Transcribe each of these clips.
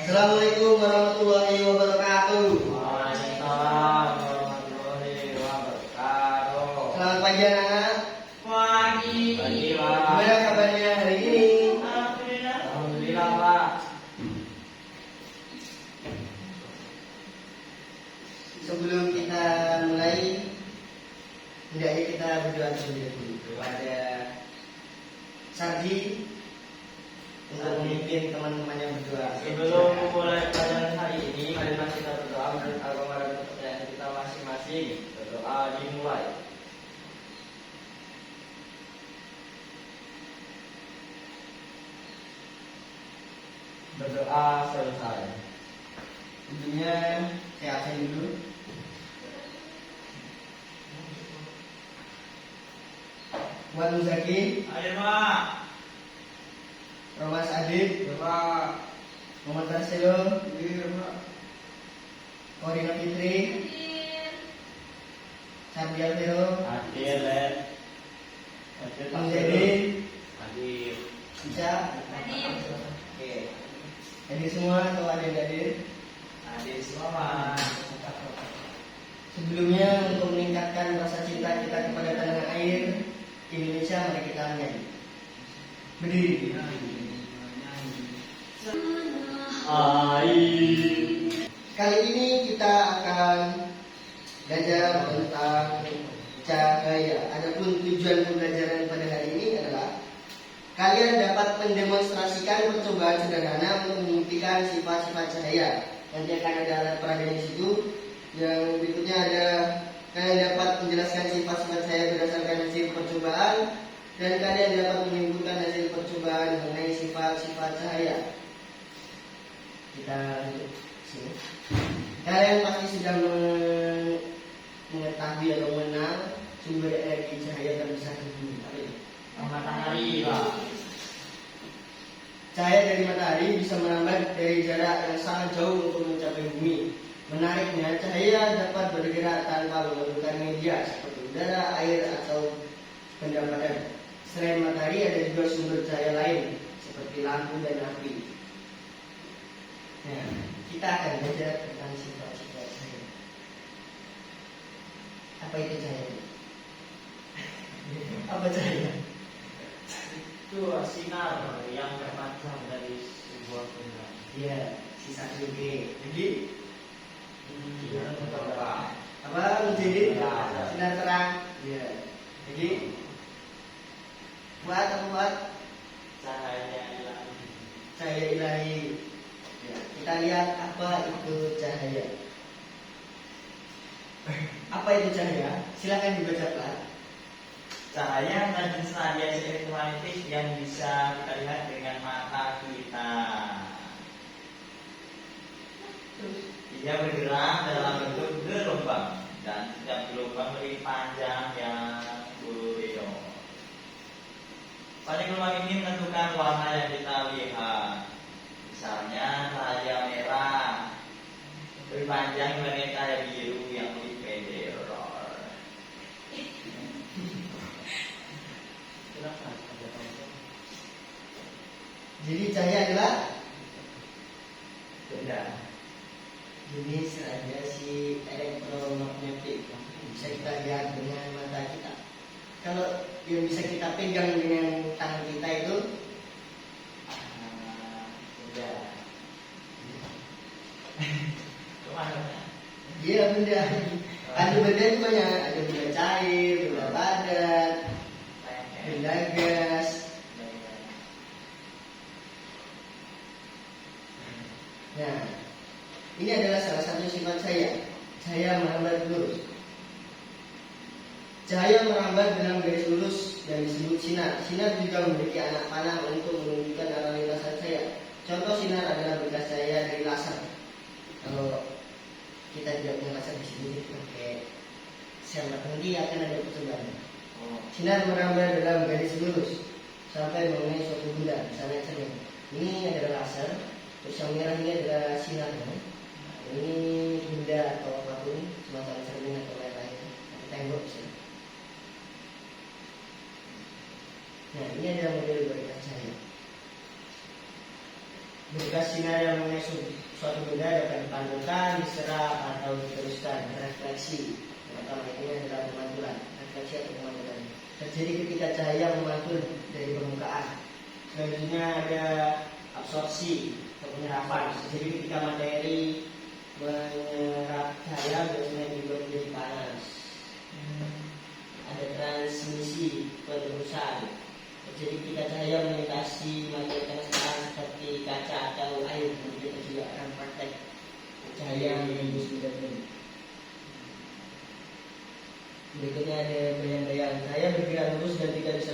Assalamualaikum warahmatullahi wabarakatuh. Waalaikumsalam warahmatullahi wabarakatuh. Selamat pagi anak-anak. Pagi. Pagi, Pak. Gimana kabarnya hari ini? Alhamdulillah. Alhamdulillah, Pak. Sebelum kita mulai, hendaknya kita berdoa terlebih dahulu kepada Sardi untuk memimpin teman-temannya berdoa. Sebelum mulai pelajaran hari ini, mari kita berdoa menurut agama dan kepercayaan kita masing-masing. Berdoa dimulai. Berdoa selesai. Tentunya saya absen dulu. Muhammad Muzaki, Ayo, Pak. Romas Adib, Pak. Muhammad Marcelo, Iya, Pak. Korina Fitri, Sardi Alvero, Hadir, Len. Bang Jadi, Hadir. bisa? Oke. Hadir semua atau ada yang hadir? Hadir semua, Pak. Sebelumnya untuk meningkatkan rasa cinta kita kepada tanah air Indonesia, mari kita menyanyi. Berdiri. Kali ini kita akan belajar tentang cahaya. Adapun tujuan pembelajaran pada hari ini adalah kalian dapat mendemonstrasikan percobaan sederhana untuk membuktikan sifat-sifat cahaya. Nanti akan ada alat peraga di situ. Yang berikutnya ada kalian dapat menjelaskan sifat-sifat cahaya berdasarkan hasil percobaan, dan kalian dapat menyimpulkan hasil percobaan mengenai sifat-sifat cahaya. Kita lanjut sini. Kalian pasti sudah mengetahui atau mengenal sumber energi cahaya terbesar di bumi. Apa itu? Matahari, Pak. Cahaya dari matahari bisa merambat dari jarak yang sangat jauh untuk mencapai bumi. Menariknya, cahaya dapat bergerak tanpa memerlukan media seperti udara, air, atau benda padat. Selain matahari, ada juga sumber cahaya lain seperti lampu dan api. Nah, kita akan belajar tentang sifat-sifat cahaya. Apa itu cahaya? Apa cahaya? Itu sinar yang terpancar dari sebuah benda. Ya, sisa UV. Jadi, Apa? apa menjadi sinar terang? Ya. Jadi, buat apa buat? Cahaya ilahi. Cahaya ilahi. Ya, kita lihat apa itu cahaya. Apa itu cahaya? Silakan dibaca pelan. Cahaya adalah jenis radiasi elektromagnetik yang bisa kita lihat dengan mata kita. Ia bergerak dalam bentuk gelombang, dan setiap gelombang memiliki panjang yang berbeda. Pada gelombang ini menentukan warna yang kita lihat. Misalnya cahaya merah lebih panjang dibanding cahaya biru yang lebih pendek. Jadi cahaya adalah Benda. jenis radiasi elektromagnetik, bisa kita lihat dengan mata kita. Kalau yang bisa kita pegang dengan tangan kita itu Benda. Kemana? dia benda. Ada benda itu banyak, ada benda cair, benda padat, benda gas. Nah, ini adalah salah satu sifat cahaya. Cahaya merambat lurus. Cahaya merambat dalam garis lurus dan disebut sinar. Sinar juga memiliki anak panah untuk menunjukkan arah lintasan cahaya. Contoh sinar adalah berkas cahaya dari laser. Kalau kita tidak punya laser di sini, kita pakai sel nanti akan ada percobaan. Sinar merambat dalam garis lurus sampai mengenai suatu benda, misalnya cermin. Ini adalah laser. Terus yang merah ini adalah sinarnya. Ini benda atau apapun semacam cermin atau lain-lain, atau tembok misalnya. Nah, ini adalah model berkas cahaya. Berkas sinar yang mengenai suatu benda dapat dipantulkan, diserap atau diteruskan. Refleksi. Yang pertama ini adalah pemantulan. Refleksi atau pemantulan terjadi ketika cahaya memantul dari permukaan. Selanjutnya ada absorpsi atau penyerapan. Jadi ketika materi menyerap cahaya biasanya juga menjadi panas. Ada transmisi penerusan. Jadi ketika cahaya melintasi materi transparan seperti kaca atau air, kita juga akan praktek cahaya menembus benda ini. Berikutnya ada bayang-bayang. Cahaya bergerak lurus dan tidak bisa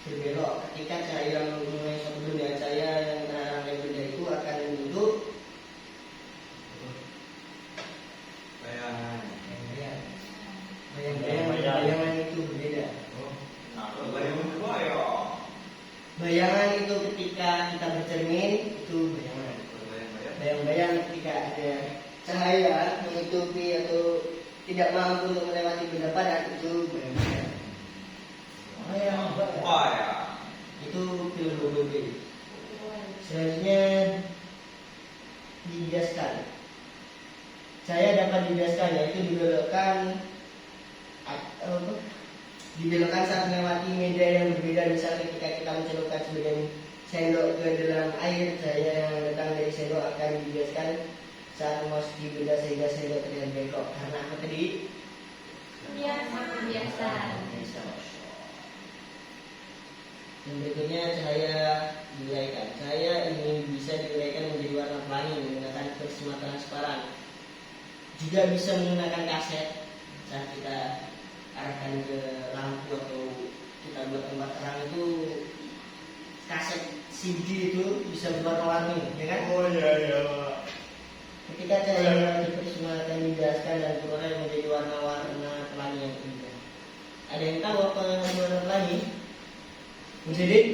berbelok. Ketika cahaya mengenai suatu benda, cahaya yang terarah dari benda itu akan membentuk bayangan itu berbeda. Bayangan itu ketika kita bercermin itu bayangan. Bayang-bayang ketika ada cahaya menutupi atau tidak mampu untuk melewati benda padat itu bayang-bayang. Itu PLOB. Selanjutnya dibiaskan. Cahaya dapat dibiaskan, yaitu dibelokkan saat melewati media yang berbeda. Misalnya ketika kita mencelupkan sebagian sendok ke dalam air, cahaya yang datang dari sendok akan dibiaskan saat memasuki benda sehingga sendok terlihat bengkok. Karena apa tadi? Kebiasaan. Dan berikutnya cahaya diuraikan. Cahaya ini bisa diuraikan menjadi warna pelangi menggunakan prisma transparan. Juga bisa menggunakan kaset saat kita arahkan ke lampu atau kita buat tempat terang itu kaset CD itu bisa berwarna-warni, ya kan? Ketika cahaya diprisma akan dijelaskan dan berurai menjadi warna-warna pelangi yang indah. Ada yang tahu apa warna pelangi? Mujahidin?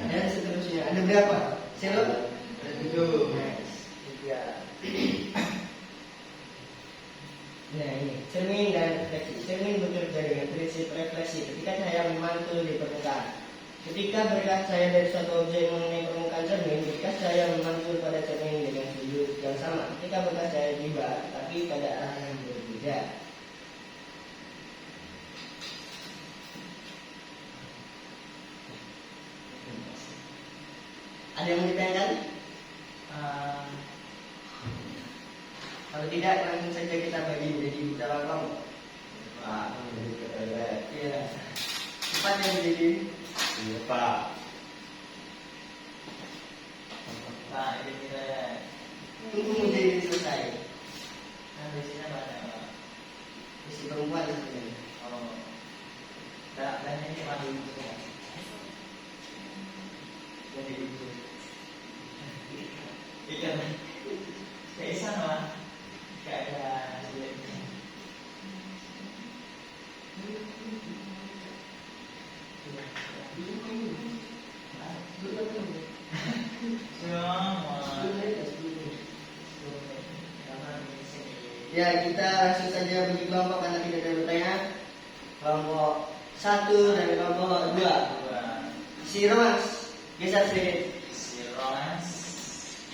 Dan seterusnya. Ada berapa? Selok? Tiga. Nah ini cermin dan refleksi. Cermin bekerja dengan prinsip refleksi. Ketika cahaya memantul di permukaan. Ketika berkas cahaya dari suatu objek mengenai permukaan cermin, berkas cahaya memantul pada cermin dengan sudut yang sama. Ketika berkas cahaya tiba, tapi pada arah yang berbeda. Ada yang mau ditanyakan? Kalau tidak, langsung saja kita bagi menjadi beberapa kelompok. Iya. Cepat yang menjadi. Pak, ini kita Tunggu menjadi selesai. di sini banyak. Isi perempuan sebenarnya. Dan ini masih semua. Jadi itu. Ikan. Bisa lah. Kayak ada hasilnya. Ya, kita langsung saja bagi kelompok karena tidak ada bertanya. Kelompok 1 dan kelompok 2. Si Romas, geser sedikit.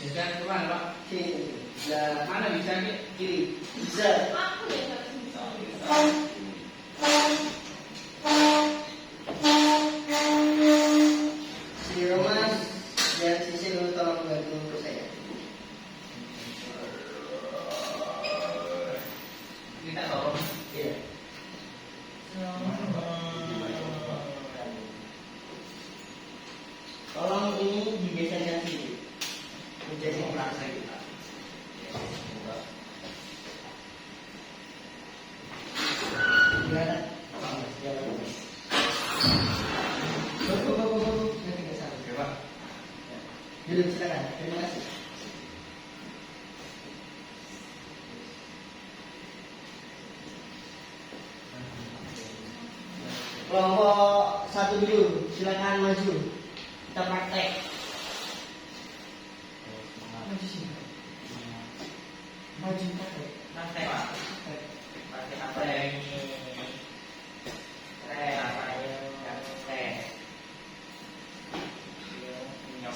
Geser kemana, Pak? Sini. Sebelah Mana bisa nih? kiri. Geser. Aku ya Si Romas dan si Sil tolong bantu untuk saya. Kita tolong. Iya. Tolong ini digeserkan sini. Menjadi Merasa kita. gimana? Jalan. Nanti nggak salah. Oke, Pak. Duduk silakan. Terima kasih. Kelompok 1 dulu, silakan maju. Kita praktek. Maju sini. Maju praktek. Praktek, Pak. Praktek apa?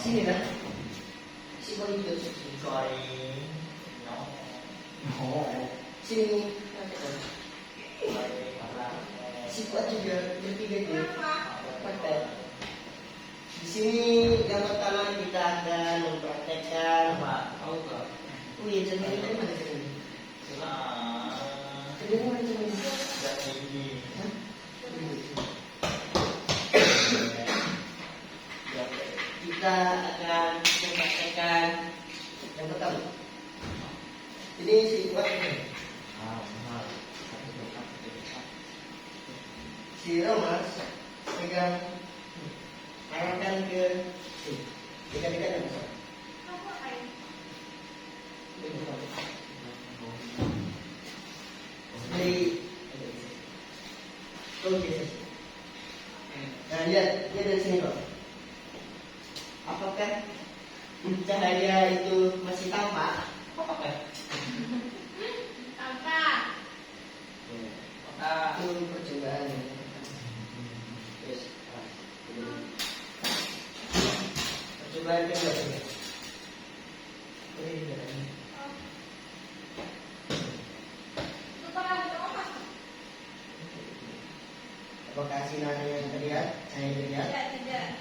Sini lah. Si Boy ikut. Sorry. No. Sini. Sorry. Karena Si Kuat juga bertiga dia. Praktek. Di sini yang pertama kita akan mempraktekkan. apa? Tahu nggak? Oh iya, cermin tadi mana cermin? Cermin mana cermin? Tidak tinggi. Hah? Kita akan mempraktekkan yang pertama. Ini si Kuat ini. Si Romas pegang arahkan ke sini. Dekat-dekat yang besar. Dari oke. Nah lihat, dia dari sini Pak. Apakah cahaya itu masih tampak? Apa? Itu percobaan. Yes. Percobaan kedua. Apakah sinar yang terlihat? Cahaya terlihat? Ya.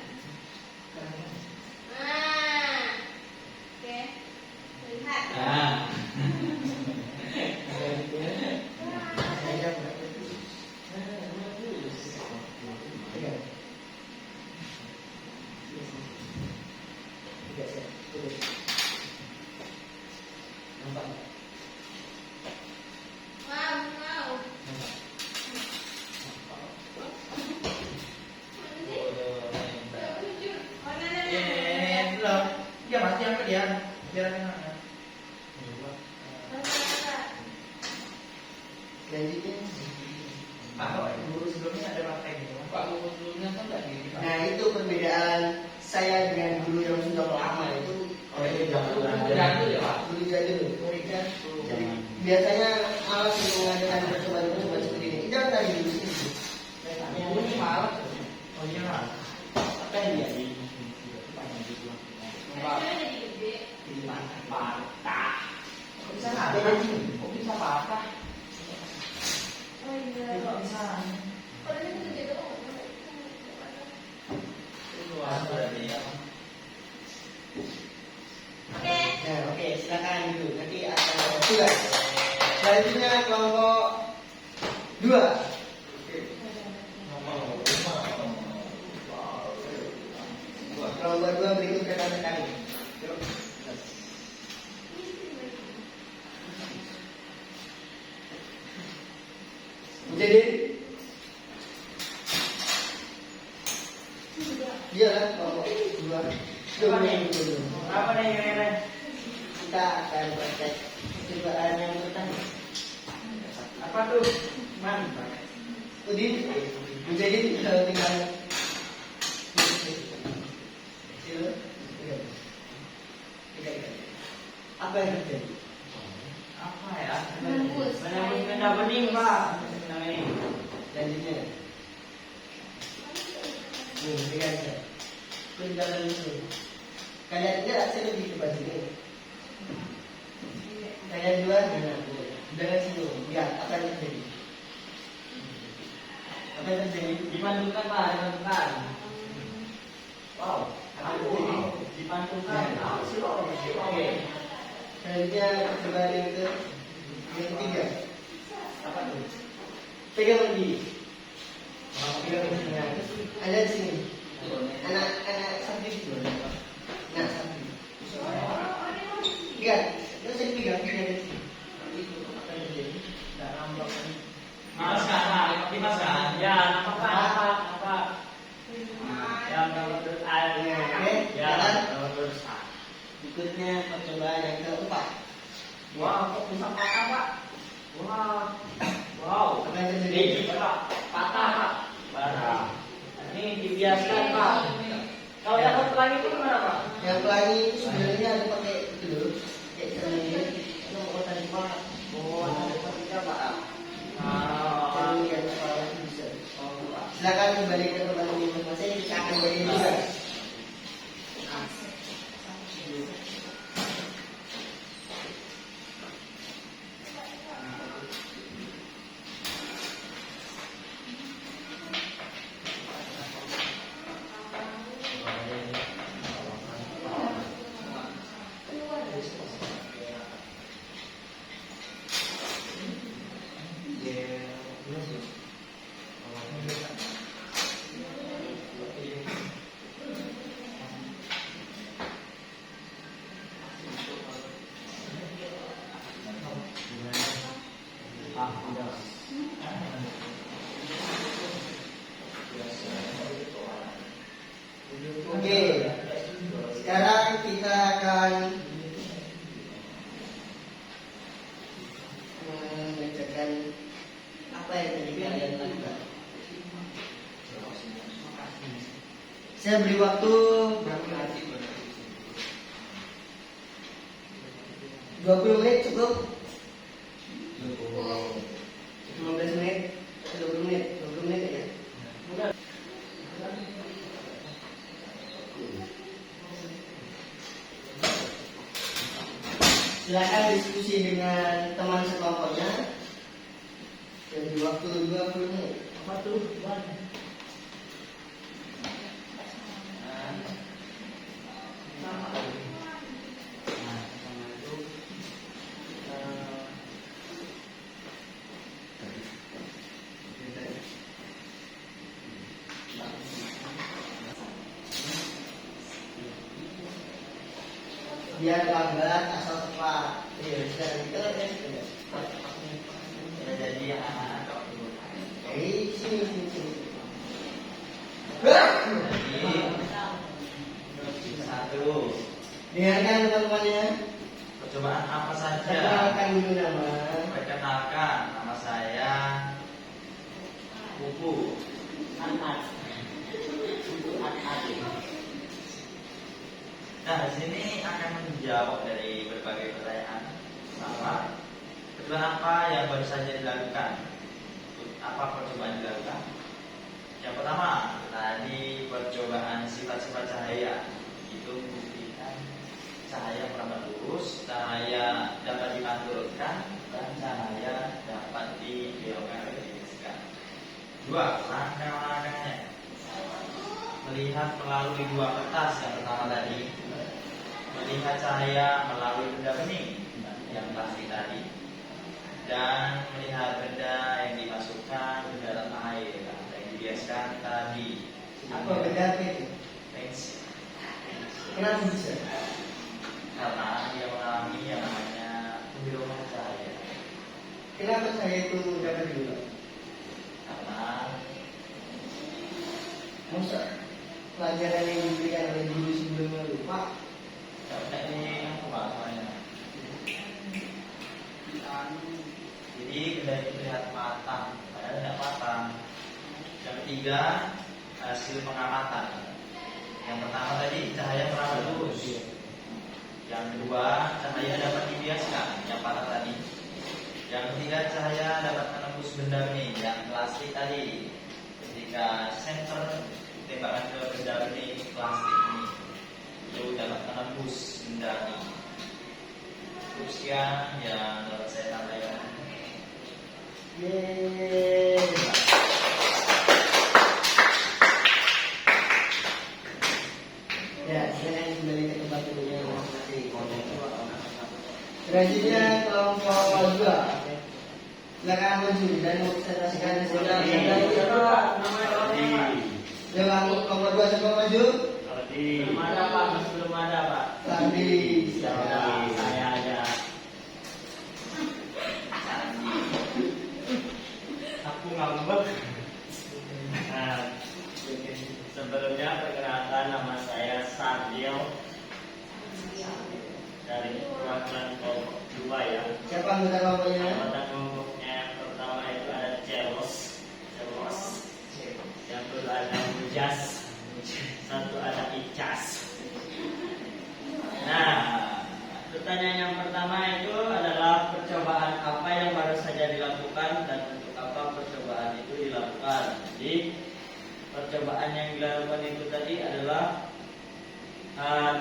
Dia pasti apa dia? Biar enak. Selanjutnya, Pak, kalau guru sebelumnya ada praktek gitu. Pak guru dulunya kan nggak gini Pak. nah itu perbedaan saya dengan guru yang sudah lama itu. Oh iya, jangan. Jadul ya Pak. Guru jadul, mereka Jangan. biasanya malas untuk mengadakan percobaan-percobaan seperti ini. Jangan tadi dulu sini. Guru ini malas. Oh iya, Mas. Apa yang dia? Pak. Patah. Kok bisa ada di sini? Kok bisa patah? Kok bisa? Luas berarti ya. Nah, oke, silakan dulu. Nanti akan ada tugas. Selanjutnya kelompok 2. Kelompok 2 berikut rekan-rekan. Jadi iya lah kelompok 2. Apa nih? Apa nih kira-kira? Kita akan praktek percobaan yang pertama. Apa tuh? Mantap. Udin, menjadi tinggal apa yang terjadi? Apa ya? Menembus. Menembus benda bening, Pak. Benda bening. Selanjutnya, nih, pegang saya. Penjalan itu. Kalian tidak, saya lebih depan sini. Kalian dua, jangan sini. Lihat apa yang terjadi. Apa yang terjadi? Dipantukan, Pak. Dipantukan. Wow. Apa yang terjadi? Dipantukan. Oke. Selanjutnya percobaan yang ketiga. Apa tuh? Pegang lagi. Pegang di sini. Ada di sini. Anak sapi di sini. Nah, sapi. Lihat, itu saya pegang di sini. Itu apa yang terjadi? Nggak nampak kan? Mas kan? Mas kan? Ya, nampak kan? Nampak. Ya, kalau terus air. Oke, Ya, jalan. kalau terus air. Berikutnya percobaan yang keempat. Wow, kok bisa patah, Pak? Wow. Wow. Apa yang terjadi? Ini, Pak. Patah, Pak. Parah. Ini dibiaskan, Pak. Kalau yang satu lagi itu gimana, Pak? Yang pelangi itu sebenarnya ada pakai itu dulu. Kayak cermin. Itu mau tadi Pak. Oh, ada tidak, Pak? Cermin yang kepala itu bisa. Silakan kembali ke tempat masing-masing. Kita akan bagi tugas. Saya beri waktu berapa menit? 20 menit cukup? 15 menit? 20 menit? 20 menit ya? Silakan diskusi dengan teman sekelompoknya. Jadi waktu 20 menit. Apa tuh? Biar lambat asal tepat. Iya, sudah kita ya. Ya, jadi anak-anak Sini. jadi satu Dengarkan teman-temannya. percobaan apa saja. Perkenalkan dulu nama. Perkenalkan, nama saya Pupu. Nah, di sini akan menjawab dari berbagai pertanyaan. Pertama, percobaan apa yang baru saja dilakukan? Apa percobaan dilakukan? Yang pertama, tadi percobaan sifat-sifat cahaya. Itu membuktikan cahaya merambat lurus, cahaya dapat dimantulkan, dan cahaya dapat dibelokkan atau ditiriskan. Dua, langkah-langkahnya. Melihat melalui dua kertas. Yang pertama tadi, melihat cahaya melalui benda bening yang plastik tadi, dan melihat benda yang dimasukkan ke dalam air yang dibiaskan tadi. Apa beda itu? Pensil. Kenapa bisa? Karena dia mengalami yang namanya pembiruan cahaya. Kenapa saya itu dapat dulu? Karena Masa pelajaran yang diberikan oleh guru sebelumnya lupa? karena ini yang pembahasannya. Jadi benda itu terlihat matang, padahal tidak matang. Yang ketiga, hasil pengamatan. Yang pertama tadi cahaya merambat lurus. Yang kedua, cahaya dapat dibiaskan, yang patah tadi. Yang ketiga, cahaya dapat menembus benda bening, yang plastik tadi. Ketika senter tembakan ke benda bening plastik ini, itu dapat menembus benda ini. Terus sekian yang dapat saya sampaikan. Yeay. Ya, silakan kembali ke tempat dulunya masing-masing. Selanjutnya kelompok 2. Silakan maju dan presentasikan hasilnya. Silakan kelompok 2 semua maju. Belum ada Pak, masih belum ada Pak. Tadi Saya aja. Aku ngambek. Nah, sebelumnya perkenalkan nama saya Sardio dari perwakilan kelompok 2 ya. siapa anggota kelompoknya? Anggota kelompoknya yang pertama itu ada Celos, yang kedua ada Mujas, satu ada Icas. Nah, pertanyaan yang pertama itu adalah percobaan apa yang baru saja dilakukan dan untuk apa percobaan itu dilakukan. Jadi percobaan yang dilakukan itu tadi adalah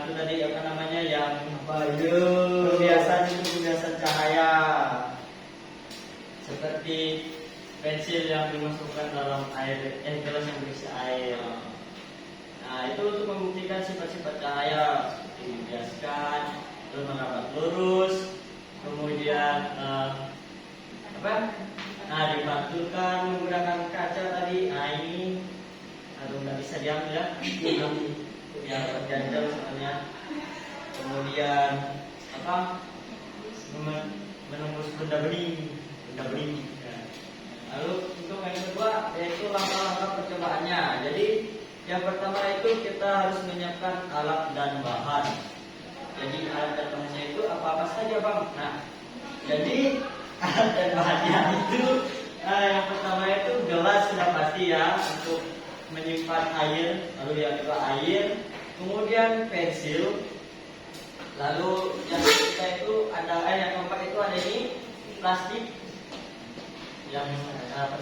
itu tadi apa namanya yang pembiasan cahaya seperti pensil yang dimasukkan dalam air gelas yang berisi air. Nah, itu untuk membuktikan sifat-sifat cahaya seperti dibiaskan, terus merambat lurus, kemudian dipantulkan menggunakan kaca tadi. Nah, ini aduh nggak bisa diambil ya. Yang terganjal soalnya. Kemudian menembus benda bening. Lalu untuk yang kedua yaitu langkah-langkah percobaannya. Jadi yang pertama itu kita harus menyiapkan alat dan bahan. Jadi alat dan bahannya itu apa saja Bang? Nah, jadi alat dan bahannya itu yang pertama itu gelas sudah pasti ya untuk menyimpan air, lalu yang kedua air, kemudian pensil, lalu yang ketiga itu ada yang keempat itu ada ini plastik yang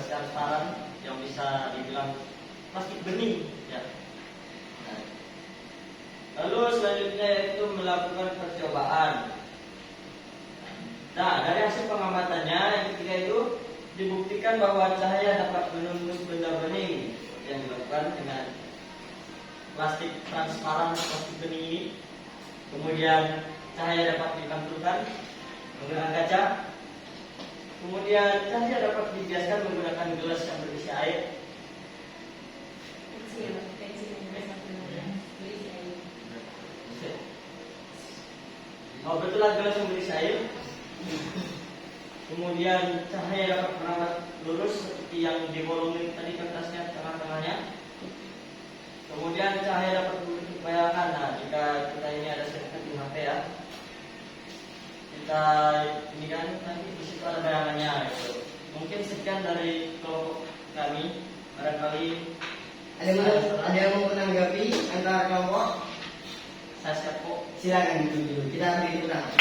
transparan yang bisa dibilang plastik bening ya. Lalu selanjutnya itu melakukan percobaan. Nah, dari hasil pengamatannya yang ketiga itu dibuktikan bahwa cahaya dapat menembus benda bening yang dilakukan dengan plastik transparan plastik bening ini. Kemudian cahaya dapat dipantulkan menggunakan kaca. Kemudian cahaya dapat dibiaskan menggunakan gelas yang berisi air. Oh, betulan gelas yang berisi air. Kemudian cahaya dapat merawat lurus seperti yang dibolongin tadi kertasnya tengah-tengahnya. Kemudian cahaya dapat membentuk bayangan. Nah, jika kita ini ada sertifikat di HP ya, kita ini kan nanti di situ ada bayangannya gitu. Mungkin sekian dari kelompok kami. Barangkali Ada yang mau menanggapi antara kelompok? saya siap kok. Silakan dulu. Kita beri tepuk tangan.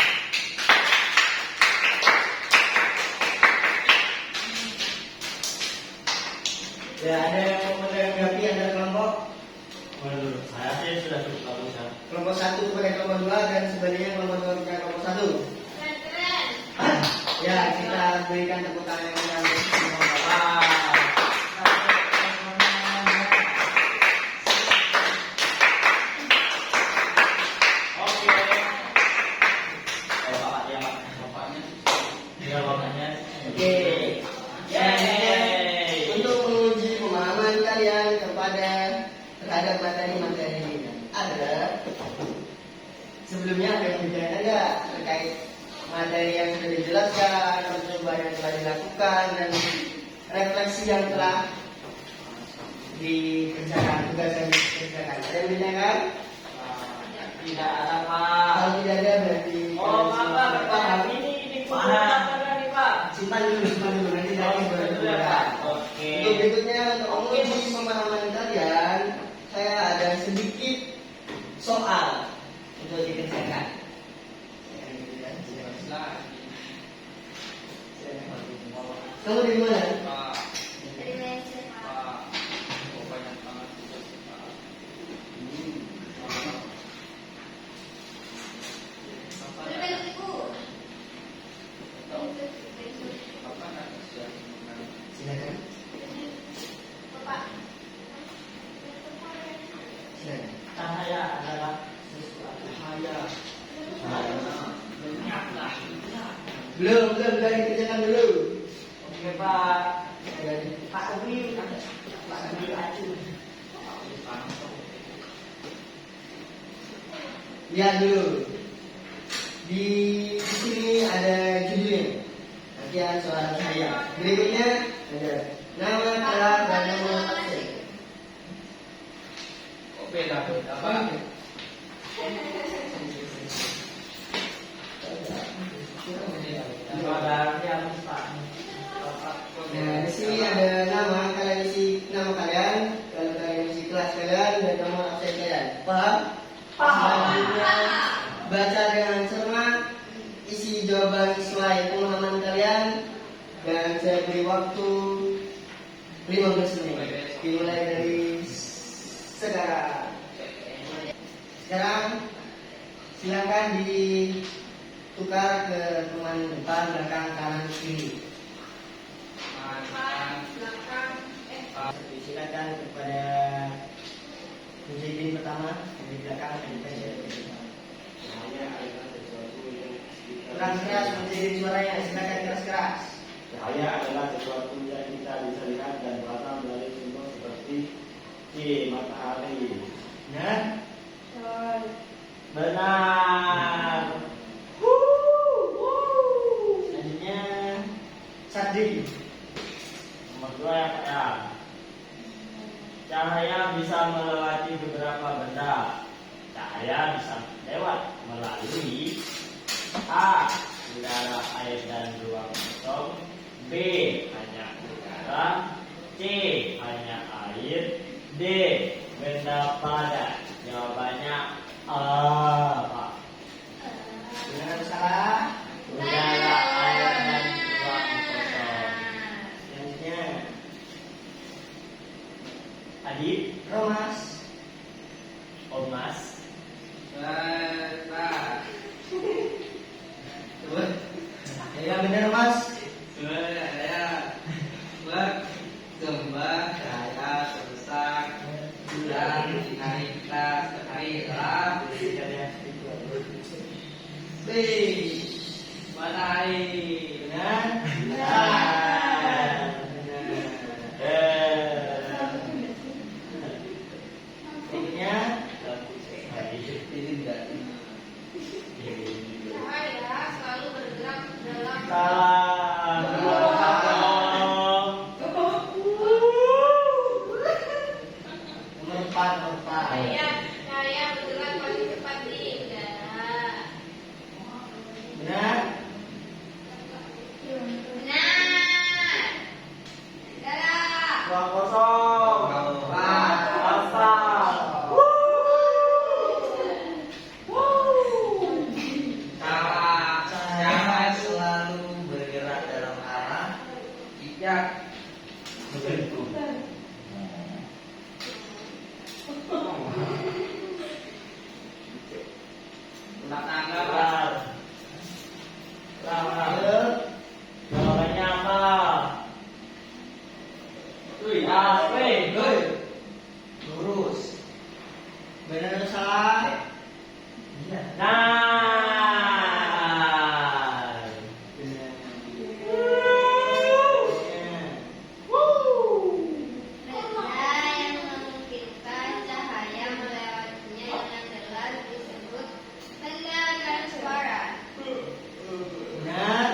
Ya, ada yang mau menanggapi antara kelompok? Waduh, saya sih sudah cukup bagus ya. Kelompok 1 kepada kelompok 2 dan sebaliknya kelompok 2 kepada kelompok 1. Ya, kita berikan tepuk tangan yang meriah untuk kelompok 2. Oke. Ya, untuk menguji pemahaman kalian terhadap materi-materi ini ada sebelumnya ada yang bertanya enggak terkait materi yang sudah dijelaskan, percobaan yang telah dilakukan dan refleksi yang telah dikerjakan, tugas yang dikerjakan. Ada yang bertanya? Tidak ada Pak. Kalau tidak ada berarti Oh, Pak, ini Paham. nih Pak. simpan dulu nanti Oh, baru betul ya, Pak. Oke. Untuk berikutnya untuk menguji pemahaman kalian, saya ada sedikit soal untuk dikerjakan. Kamu dari mana? Silakan. Silakan. Cahaya adalah sesuatu cahaya. Belum dikerjakan dulu. Oke Pak. Pak Uwi, Pak ambil aja. lihat dulu. Di sini ada judulnya. Nanti ada soal saya. Berikutnya ada nama kelas dan nama absen. Beda Pak. Nah, di sini ada nama kalian isi nama kalian, kalau kalian isi kelas kalian dan nama absen kalian. Paham? Selanjutnya baca dengan cermat, isi jawaban sesuai pemahaman kalian dan saya beri waktu 15 menit. Dimulai dari sekarang. Sekarang silakan ditukar ke teman depan, belakang, kanan, kiri. Silakan kepada Mujahidin pertama di belakang dan keras keras Mujahidin suaranya, silakan keras keras. Cahaya adalah sesuatu yang kita bisa lihat dan rasa melalui sumber seperti matahari. Nah, Benar. selanjutnya Sadri. Nomor 2 ya Pak ya. Cahaya bisa melewati beberapa benda. Cahaya bisa lewat melalui A. Udara, air dan ruang kosong. B. Hanya udara. C. Hanya air. D. D. Benda padat. Jawabannya apa? Benar atau salah? Udara, air, dan ruang kosong. Selanjutnya, Adit, Romas. Omas, Coba. Ya benar Mas. Kembang daya sebesar bulan hari kita hari adalah B. Matahari. Benar? Benar. Berikutnya, Ini enggak. Cahaya selalu bergerak dalam salah. nomor 4, nomor 4. cahaya bergerak paling cepat di udara. Benar? Benar. Udara. Ruang kosong. Asal. Cahaya selalu bergerak dalam arah tidak berbentuk. Rumah tangga Pak. Salah. Betul. Jawabannya apa? Wih, AP. Lurus. Benar atau salah? Nah. Benda yang memungkinkan cahaya melewatinya dengan jelas disebut benda transparan. Benar?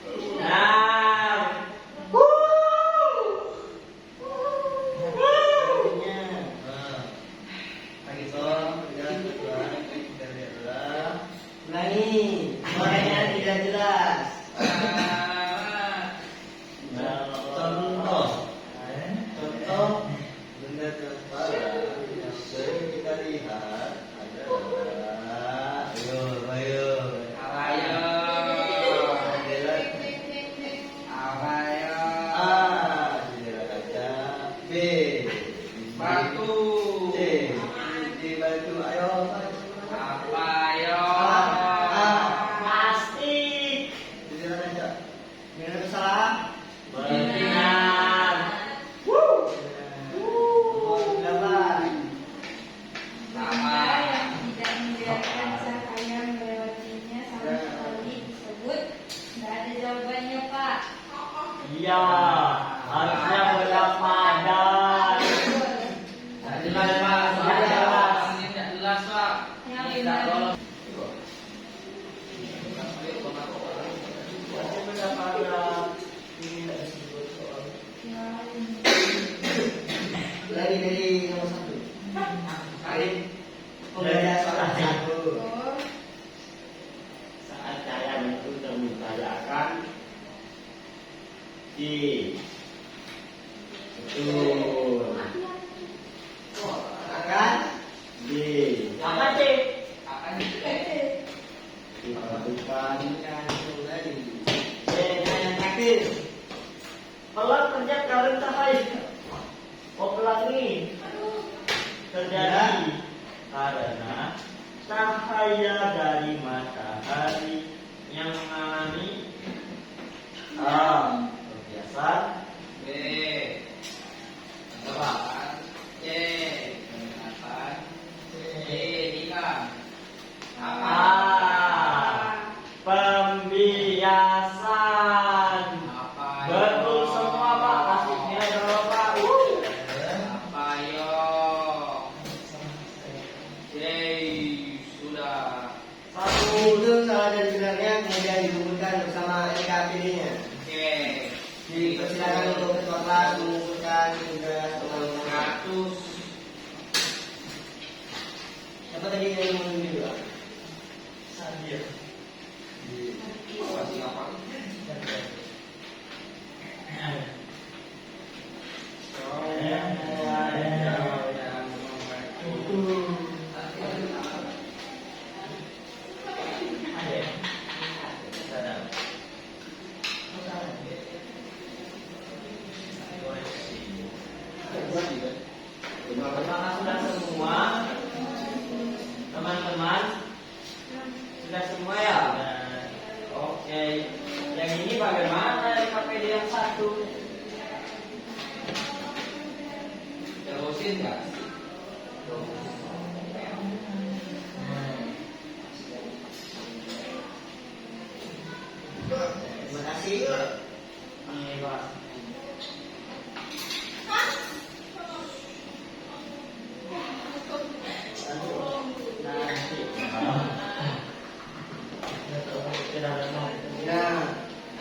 Benar. Berikutnya, Pagi sore, jalan kedua, dari adalah ulangi. Suaranya tidak jelas. contoh. Contoh benda transparan yang sering kita lihat adalah ayo A. Jendela kaca. B. Batu. C. Di batu. Ayo. Plastik. Jendela kaca. Benar atau salah? Benar. Nomor 8. Benda yang tidak membiarkan cahaya melewatinya sama sekali disebut. Nggak ada jawabannya Pak. Iya. Harusnya benda padat. Jelas Pak. Tidak jelas Pak. Yang Tidak benar. lolos. Masih benda padat. Ini tidak disebut soal. Lagi dari nomor 1. Kali. Pembeda soal 1. Saat cahaya itu termutarakan D. Betul. Akan D. Apa sih? Bukan. yang terakhir. Pelan kerja karen cahaya. Oh pelangi terjadi karena cahaya dari matahari yang mengalami A. Perbiasaan. B. Kecepatan. C. Pengingatan. D. Nikah. A. Pembiasan. Apa Betul semua Pak. Kasih nilai berapa Pak? Apa yo? C. Sudah. Itu salah dan benarnya kemudian dikumpulkan bersama LKPD-nya. Oke. Dipersilakan untuk ketua kelas mengumpulkan tugas teman-teman. 100. Siapa tadi yang mau juga? Sadir. Masih apa? Ya. Apakah sudah semua? Teman-teman? Sudah semua ya? Oke. Yang ini bagaimana KPD yang satu? Terusin nggak? Terima kasih. Ini Pak. Nah,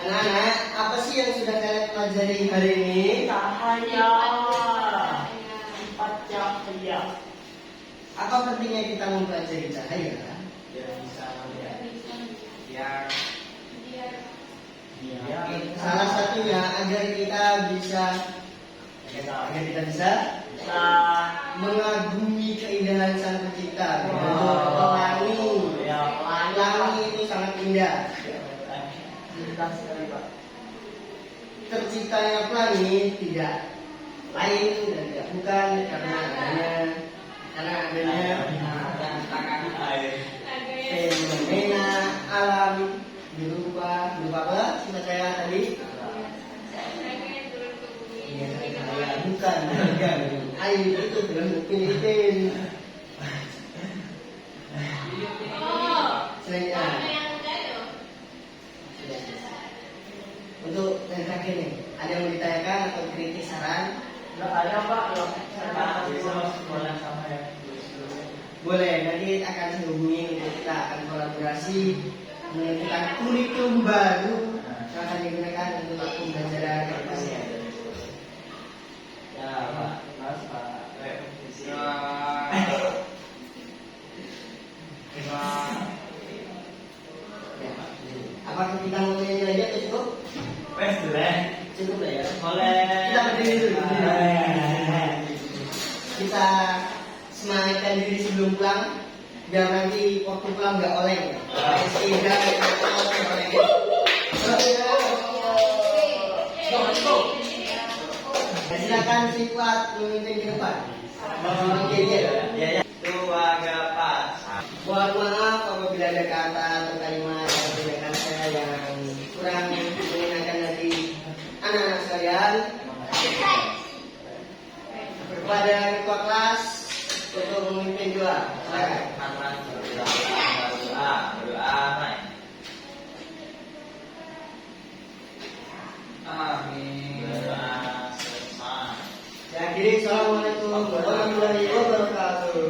anak-anak, apa sih yang sudah kalian pelajari hari ini? Cahaya. 4 cahaya. Apa pentingnya kita mempelajari cahaya? Biar bisa melihat. Biar Iya. Salah satunya agar kita bisa Bisa mengagumi keindahan Sang Pencipta. Wow. Pelangi, Ya, pelangi itu sangat indah. Indah sekali Pak. Terciptanya pelangi tidak lain dan tidak bukan karena adanya fenomena alam berupa apa? Sifat saya tadi. Bukan, air itu dalam Filipin. Untuk yang terakhir nih, ada yang mau ditanyakan atau kritik saran? Nggak ada Pak. Saya bisa sekolah sama ya. Boleh, nanti akan saya hubungi untuk kita akan kolaborasi menentukan kurikulum baru yang akan digunakan untuk pembelajaran ke depannya. Ya Pak. Mas Pak. Ya. Apakah kita mau nyanyi lagi atau cukup? Wes boleh. Cukup lah ya. Boleh. Kita berdiri dulu. Kita semangatkan diri sebelum pulang, biar nanti waktu pulang nggak oleng. Sehingga oleng. Silakan si Kuat memimpin ke depan. Oke, ya. Itu agak pas. Mohon maaf apabila ada kata atau kalimat atau tindakan saya yang kurang mengenakan dari anak-anak sekalian. Kepada ketua kelas untuk memimpin doa. Silakan. Berdoa, Mai. Amin. Berdoa selesai. Saya akhiri, assalamualaikum warahmatullahi wabarakatuh.